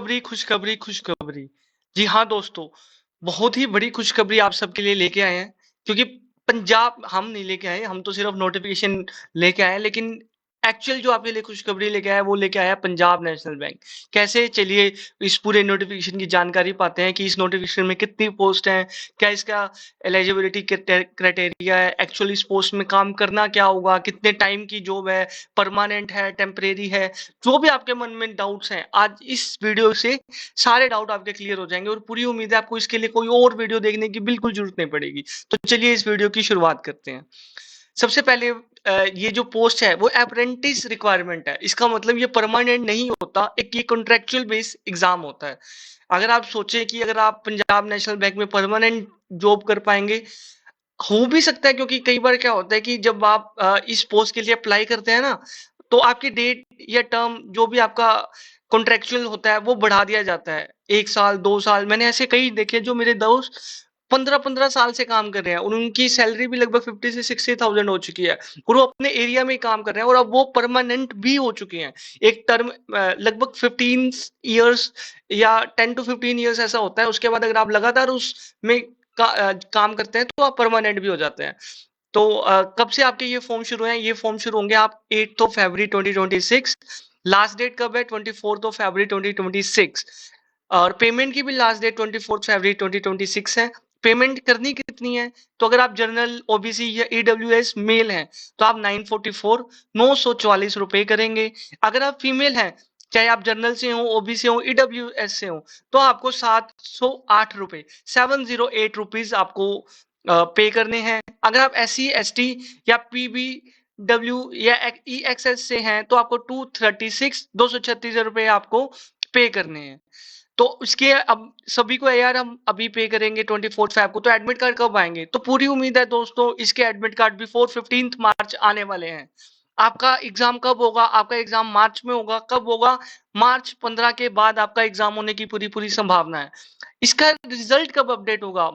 खुशखबरी, खुशखबरी, खुशखबरी। जी हाँ, दोस्तों, बहुत ही बड़ी खुशखबरी आप सबके लिए लेके आए हैं, क्योंकि पंजाब हम नहीं लेके आए, हम तो सिर्फ़ नोटिफ़िकेशन लेके आए हैं, लेकिन एक्चुअल जो आपके लिए खुशखबरी लेके आया है, वो लेके आया है पंजाब नेशनल बैंक। कैसे? चलिए इस पूरे नोटिफ़िकेशन की जानकारी पाते हैं कि इस नोटिफ़िकेशन में कितनी पोस्ट हैं, क्या इसका एलिजिबिलिटी क्राइटेरिया है, एक्चुअली इस पोस्ट में काम करना क्या होगा, कितने टाइम की जॉब है, परमानेंट है, टेम्परेरी है, जो भी आपके मन में डाउट्स हैं, आज इस वीडियो से सारे डाउट आपके क्लियर हो जाएँगे और पूरी उम्मीद है आपको इसके लिए कोई और वीडियो देखने की बिल्कुल ज़रूरत नहीं पड़ेगी। तो चलिए इस वीडियो की शुरुआत करते हैं। सबसे पहले ये जो पोस्ट है वो अप्रेंटिस रिक्वायरमेंट है। इसका मतलब ये परमानेंट नहीं होता, एक ये कॉन्ट्रैक्चुअल बेस एग्ज़ाम होता है। अगर आप सोचें कि अगर आप पंजाब नेशनल बैंक में परमानेंट जॉब कर पाएँगे, हो भी सकता है, क्योंकि कई बार क्या होता है कि जब आप इस पोस्ट के लिए अप्लाई करते हैं ना, तो आपकी डेट या टर्म जो भी आपका कॉन्ट्रैक्चुअल होता है वो बढ़ा दिया जाता है। 1 साल, 2 साल, मैंने ऐसे कई देखे जो मेरे दोस्त 15-15 साल से काम कर रहे हैं और उनकी सैलरी भी लगभग 50 से 60,000 हो चुकी है और वो अपने एरिया में ही काम कर रहे हैं और अब वो परमानेंट भी हो चुके हैं। एक टर्म लगभग 15 इयर्स या 10 टू 15 इयर्स ऐसा होता है, उसके बाद अगर आप लगातार उसमें काम करते हैं तो आप परमानेंट भी हो जाते हैं। तो कब से आपके ये फॉर्म शुरू हैं? ये फॉर्म शुरू होंगे आप 8th of February 2026। Last date कब है? 24th ऑफ फरवरी 2026 और पेमेंट की भी लास्ट डेट 24th फरवरी 2026 है। पेमेंट करनी कितनी है? तो अगर आप जनरल, ओबीसी या ईडब्ल्यूएस मेल हैं, तो आप 944 944 रुपए करेंगे। अगर आप फीमेल हैं, चाहे आप जनरल से हो, ओबीसी हो, ईडब्ल्यूएस से हो, तो आपको 708 रुपए 708 रुपीज़ आपको पे करने हैं। अगर आप एससी, एसटी या पीबीडब्ल्यू या ईएक्सएस से हैं, तो आपको 236 रुपए आपको पे करने हैं। तो उसके अब सभी को यार हम अभी पे करेंगे 24 फ़ैब को, तो एडमिट कार्ड कब आएँगे? तो पूरी उम्मीद है दोस्तों इसके एडमिट कार्ड बिफोर 15th मार्च आने वाले हैं। आपका एग्ज़ाम कब होगा? आपका एग्ज़ाम मार्च में होगा। कब होगा? मार्च 15 के बाद आपका एग्ज़ाम होने की पूरी-पूरी संभावना है। इसका रिज़ल्ट कब अपडेट होगा?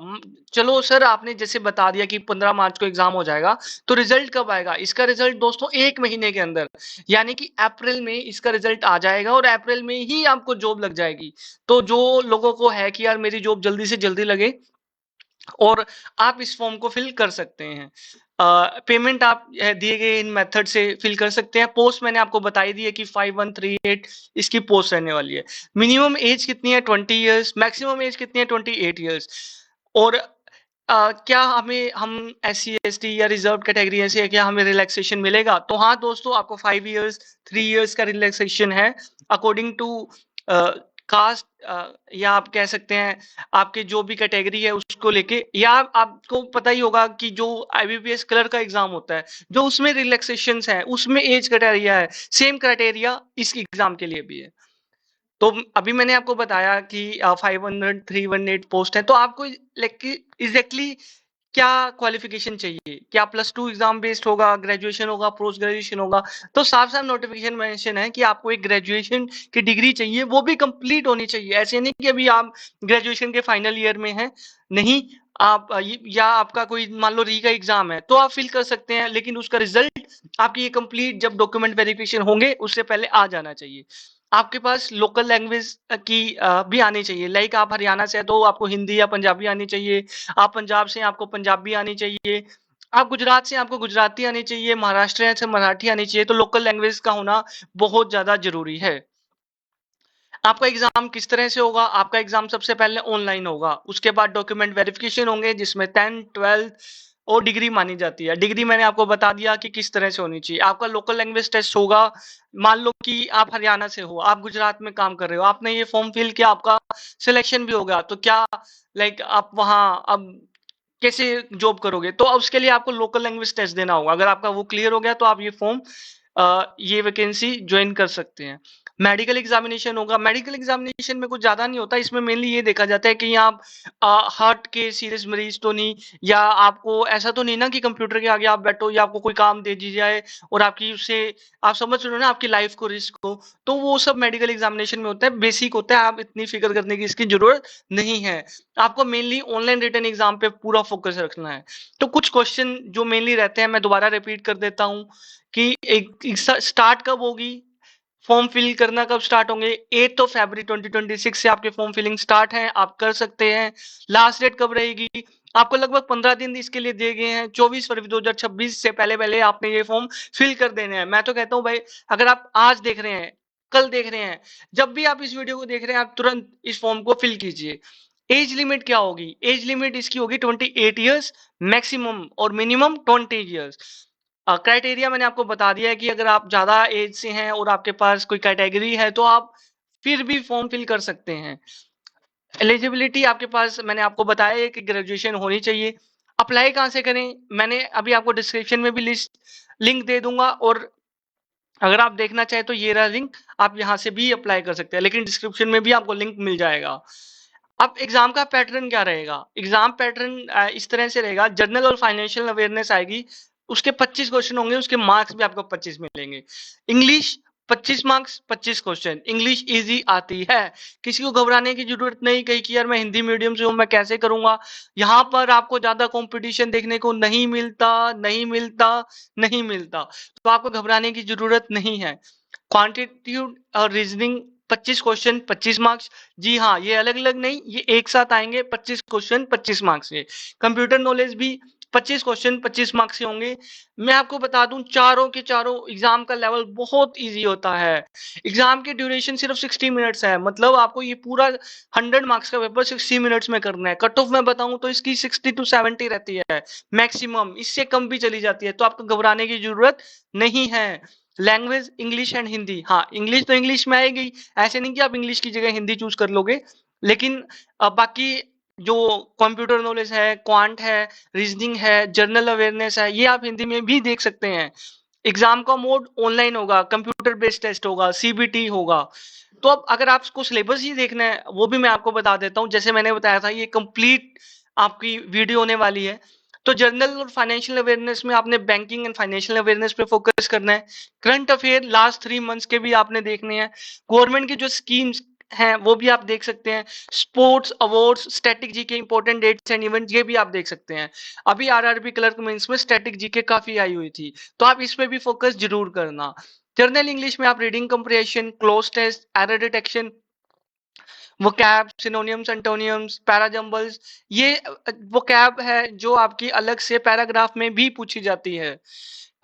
चलो सर, आपने जैसे बता दिया कि 15 मार्च को एग्ज़ाम हो जाएगा, तो रिज़ल्ट कब आएगा? इसका रिज़ल्ट दोस्तों 1 महीने के अंदर, यानी कि अप्रैल में इसका रिज़ल्ट आ जाएगा और अप्रैल में ही आपको जॉब लग जाएगी। तो जो लोगों को है कि यार मेरी जॉब जल्दी से जल्दी लगे, और आप इस फॉर्म को फिल कर सकते हैं। पेमेंट आप दिए गए इन मेथड से फिल कर सकते हैं। पोस्ट मैंने आपको बताई दी है कि 5138 इसकी पोस्ट रहने वाली है। मिनिमम एज कितनी है? 20 इयर्स। मैक्सिमम एज कितनी है? 28 इयर्स। और क्या हम एससी, एसटी या रिजर्व कैटेगरी ऐसे है, क्या हमें रिलैक्सेशन मिलेगा? तो हाँ दोस्तों, आपको 5 इयर्स, 3 इयर्स का रिलैक्सेशन है अकॉर्डिंग टू कास्ट, या आप कह सकते हैं आपकी जो भी कैटेगरी है उसको लेके, या आपको पता ही होगा कि जो आईबीपीएस क्लर्क का एग्जाम होता है, जो उसमें रिलैक्सेशंस है, उसमें एज क्राइटेरिया है, सेम क्राइटेरिया इस एग्जाम के लिए भी है। तो अभी मैंने आपको बताया कि 500 318 पोस्ट है, तो आपको एग्जैक्टली क्या क्वालिफिकेशन चाहिए? क्या +2 एग्जाम बेस्ड होगा, ग्रेजुएशन होगा, पोस्ट ग्रेजुएशन होगा? तो साफ-साफ नोटिफिकेशन मेंशन है कि आपको एक ग्रेजुएशन की डिग्री चाहिए, वो भी कंप्लीट होनी चाहिए। ऐसे नहीं कि अभी आप ग्रेजुएशन के फाइनल ईयर में हैं, नहीं, आप या आपका कोई मान लो री का एग्जाम है, तो आप फिल कर सकते हैं, लेकिन उसका रिजल्ट आपकी ये कंप्लीट जब डॉक्यूमेंट वेरिफिकेशन होंगे उससे पहले आ जाना चाहिए। आपके पास लोकल लैंग्वेज की भी आनी चाहिए, लाइक आप हरियाणा से हैं तो आपको हिंदी या पंजाबी आनी चाहिए, आप पंजाब से हैं आपको पंजाबी आनी चाहिए, आप गुजरात से हैं आपको गुजराती आनी चाहिए, महाराष्ट्र हैं से मराठी आनी चाहिए। तो लोकल लैंग्वेज का होना बहुत ज़्यादा ज़रूरी है। आपका एग्ज़ाम किस तरह से होगा? आपका एग्ज़ाम सबसे पहले ऑनलाइन होगा, उसके बाद डॉक्यूमेंट वेरिफिकेशन होंगे जिसमें 10th, 12th और डिग्री मानी जाती है। डिग्री मैंने आपको बता दिया कि किस तरह से होनी चाहिए। आपका लोकल लैंग्वेज टेस्ट होगा। मान लो कि आप हरियाणा से हो, आप गुजरात में काम कर रहे हो, आपने ये फॉर्म फिल किया, आपका सिलेक्शन भी हो गया, तो क्या लाइक आप वहाँ अब कैसे जॉब करोगे? तो उसके लिए आपको लोकल लैंग्वेज टेस्ट देना होगा। अगर आपका वो क्लियर हो गया तो आप ये फॉर्म ये वैकेंसी ज्वाइन कर सकते हैं। मेडिकल एग्जामिनेशन होगा। मेडिकल एग्जामिनेशन में कुछ ज़्यादा नहीं होता, इसमें मेनली ये देखा जाता है कि आप हार्ट के सीरियस मरीज तो नहीं, या आपको ऐसा तो नहीं ना कि कंप्यूटर के आगे आप बैठो या आपको कोई काम दे दी जाए और आपकी उससे आप समझ रहे हो ना, आपकी लाइफ को रिस्क हो। तो वो सब मेडिकल एग्जामिनेशन में होता है, बेसिक होता है, आप इतनी फिक्र करने की इसकी जरूरत नहीं है। आपको मेनली ऑनलाइन रिटन एग्जाम पे पूरा फोकस रखना है। तो कुछ क्वेश्चन जो मेनली रहते हैं मैं दोबारा रिपीट कर देता हूँ कि एक स्टार्ट कब होगी, फॉर्म फिल करना कब स्टार्ट होंगे? 8 फरवरी 2026 से आपके फॉर्म फिलिंग स्टार्ट है, आप कर सकते हैं। लास्ट डेट कब रहेगी? आपको लगभग 15 दिन इसके लिए दिए गए हैं। 24 फरवरी 2026 से पहले-पहले आपने ये फॉर्म फिल कर देने हैं। मैं तो कहता हूँ भाई, अगर आप आज देख रहे हैं, कल देख रहे हैं, जब भी आप इस वीडियो को देख रहे हैं, आप तुरंत इस फॉर्म को फिल कीजिए। एज लिमिट क्या होगी? एज लिमिट इसकी होगी 28 ईयर्स मैक्सिमम और मिनिमम 20 ईयर्स। क्राइटेरिया मैंने आपको बता दिया है कि अगर आप ज्यादा एज से हैं और आपके पास कोई कैटेगरी है तो आप फिर भी फॉर्म फिल कर सकते हैं। एलिजिबिलिटी आपके पास मैंने आपको बताया है कि ग्रेजुएशन होनी चाहिए। अप्लाई कहाँ से करें? मैंने अभी आपको डिस्क्रिप्शन में भी लिंक दे दूंगा, और अगर आप देखना चाहें तो ये रहा लिंक, आप यहाँ से भी अप्लाई कर सकते हैं, लेकिन डिस्क्रिप्शन में भी आपको लिंक मिल जाएगा। अब एग्जाम का पैटर्न क्या रहेगा? एग्जाम पैटर्न इस तरह से रहेगा, जनरल और फाइनेंशियल अवेयरनेस आएगी, उसके 25 क्वेश्चन होंगे, उसके मार्क्स भी आपको 25 मिलेंगे। English 25 marks 25 question, English easy आती है, किसी को घबराने की जरूरत नहीं कहीं कि यार मैं हिंदी मीडियम से हूं, मैं कैसे करूंगा। यहाँ पर आपको ज्यादा कंपटीशन देखने को नहीं मिलता, नहीं मिलता, नहीं मिलता, तो आपको घबराने की जरूरत नहीं है। क्वांटिट्यूड और रीजनिंग 25 क्वेश्चन 25 मार्क्स। जी हाँ, ये अलग अलग नहीं, ये एक साथ आएंगे, 25 क्वेश्चन 25 मार्क्स के। कंप्यूटर नॉलेज भी 25 क्वेश्चन 25 मार्क्स के होंगे। मैं आपको बता दूं, चारों के चारों एग्जाम का लेवल बहुत इजी होता है। एग्जाम की ड्यूरेशन सिर्फ 60 मिनट्स है, मतलब आपको ये पूरा 100 मार्क्स का पेपर 60 मिनट्स में करना है। कट ऑफ में बताऊं तो इसकी 60 to 70 रहती है मैक्सिमम, इससे कम भी चली जाती है, तो आपको घबराने की जरूरत नहीं है। Language English and Hindi. हाँ, इंग्लिश तो इंग्लिश में आएगी, ऐसे नहीं कि आप इंग्लिश की जगह हिंदी चूज कर लोगे, लेकिन बाकी जो कंप्यूटर नॉलेज है, क्वांट है, रीजनिंग है, जनरल अवेयरनेस है, ये आप हिंदी में भी देख सकते हैं। एग्जाम का मोड ऑनलाइन होगा, कंप्यूटर बेस्ड टेस्ट होगा, सीबीटी होगा। तो अब अगर आपको सिलेबस ही देखना है, वो भी मैं आपको बता देता हूँ। जैसे मैंने बताया था, ये कंप्लीट आपकी वीडियो होने वाली है। तो जनरल और फाइनेंशियल अवेयरनेस में आपने बैंकिंग एंड फाइनेंशियल अवेयरनेस पे फोकस करना है। करंट अफेयर लास्ट 3 मंथ्स के भी आपने देखने हैं। गवर्नमेंट की जो स्कीम्स हैं वो भी आप देख सकते हैं। Sports awards, static GK, important dates and events, ये भी आप देख सकते हैं। अभी आरआरबी क्लर्क मेंस में स्टैटिक जीके काफी आई हुई थी, तो आप इस पे भी फोकस जरूर करना। जर्नल इंग्लिश में आप reading comprehension, cloze test, error detection, vocab, synonyms, antonyms, parajumbles, ये वोकैब है जो आपकी अलग से पैराग्राफ में भी पूछी जाती है।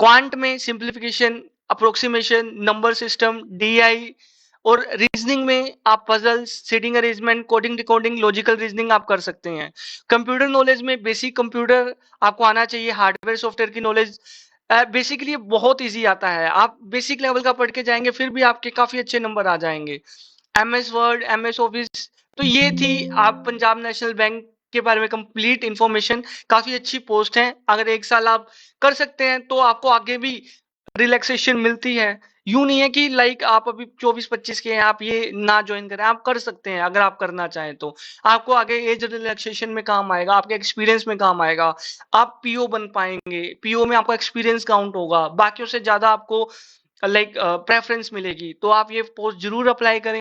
क्वांट में simplification, approximation, number system, DI, और रीजनिंग में आप puzzles, seating arrangement, coding decoding, logical reasoning आप कर सकते हैं। कंप्यूटर नॉलेज में बेसिक कंप्यूटर आपको आना चाहिए, हार्डवेयर सॉफ्टवेयर की नॉलेज बेसिकली बहुत इजी आता है। आप बेसिक लेवल का पढ़ के जाएंगे फिर भी आपके काफी अच्छे नंबर आ जाएंगे। MS word, MS office. तो ये थी आप पंजाब नेशनल बैंक के बारे में कंप्लीट इंफॉर्मेशन। काफी अच्छी पोस्ट है, अगर 1 साल आप कर सकते हैं तो आपको आगे भी रिलैक्सेशन मिलती है। यूं नहीं है कि लाइक आप अभी 24-25 के हैं, आप ये ना ज्वाइन करें, आप कर सकते हैं अगर आप करना चाहें तो। आपको आगे एज रिलैक्सेशन में काम आएगा, आपके एक्सपीरियंस में काम आएगा, आप पीओ बन पाएंगे, पीओ में आपका एक्सपीरियंस काउंट होगा, बाकियों से ज्यादा आपको लाइक प्रेफरेंस मिलेगी। तो आप ये पोस्ट जरूर अप्लाई करें।